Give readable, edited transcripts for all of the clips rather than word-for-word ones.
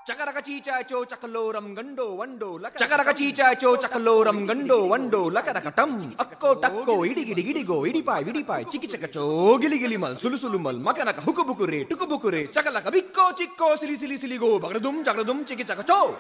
Chakaraka chicha cho chakaloram gando wando laka Chakaraka chicha cho chakaloram gando wando lakaraka tam akko takko idigidi gidigo idipai vidipai chiki chaka cho gili gili mal sulu sulu mal makanaka hukubukure tukubukure chakalaka bikko chikko sili sili sili go bagradum chiki chaka cho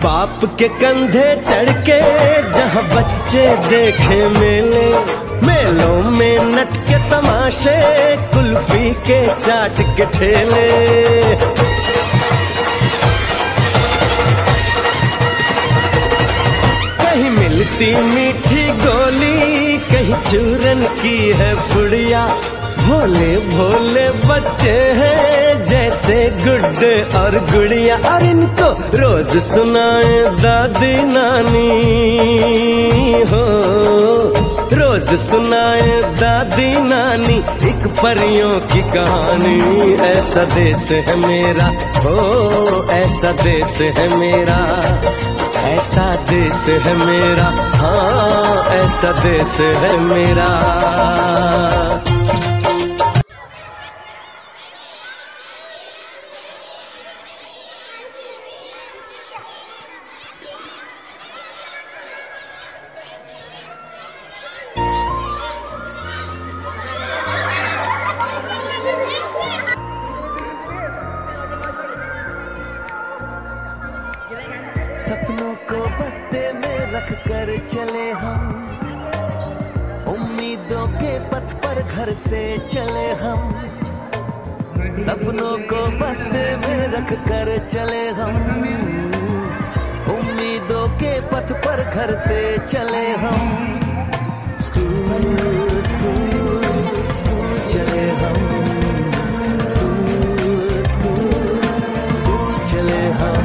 बाप के कंधे चढ़ के जहाँ बच्चे देखे मेले, मेलों में नट के तमाशे, कुल्फी के चाट के ठेले। कहीं मिलती मीठी गोली, कहीं चूरन की है पुड़िया। भोले भोले बच्चे हैं जैसे गुड्डे और गुड़िया, और इनको रोज सुनाए दादी नानी हो, रोज सुनाए दादी नानी एक परियों की कहानी। ऐसा देश है मेरा हो, ऐसा देश है मेरा, ऐसा देश है मेरा, हाँ ऐसा देश है मेरा। सपनों को बस्ते में रख कर चले हम, उम्मीदों के पथ पर घर से चले हम। सपनों को बस्ते में रख कर चले हम, उम्मीदों के पथ पर घर से चले हम। स्कूल चले हम, स्कूल चले हम,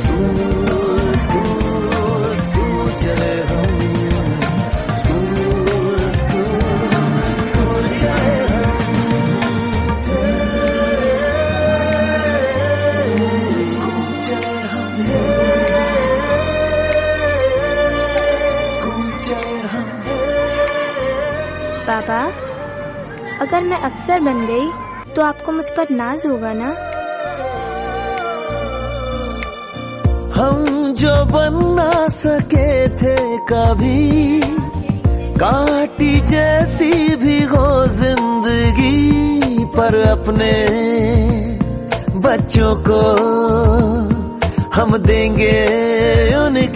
चले हम, स्कूल चले हम, स्कूल चले हम, स्कूल चले हम। पापा, अगर मैं अफसर बन गई तो आपको मुझ पर नाज होगा ना? हम जो बन ना सके थे कभी, काटी जैसी भी हो जिंदगी, पर अपने बच्चों को हम देंगे उनकी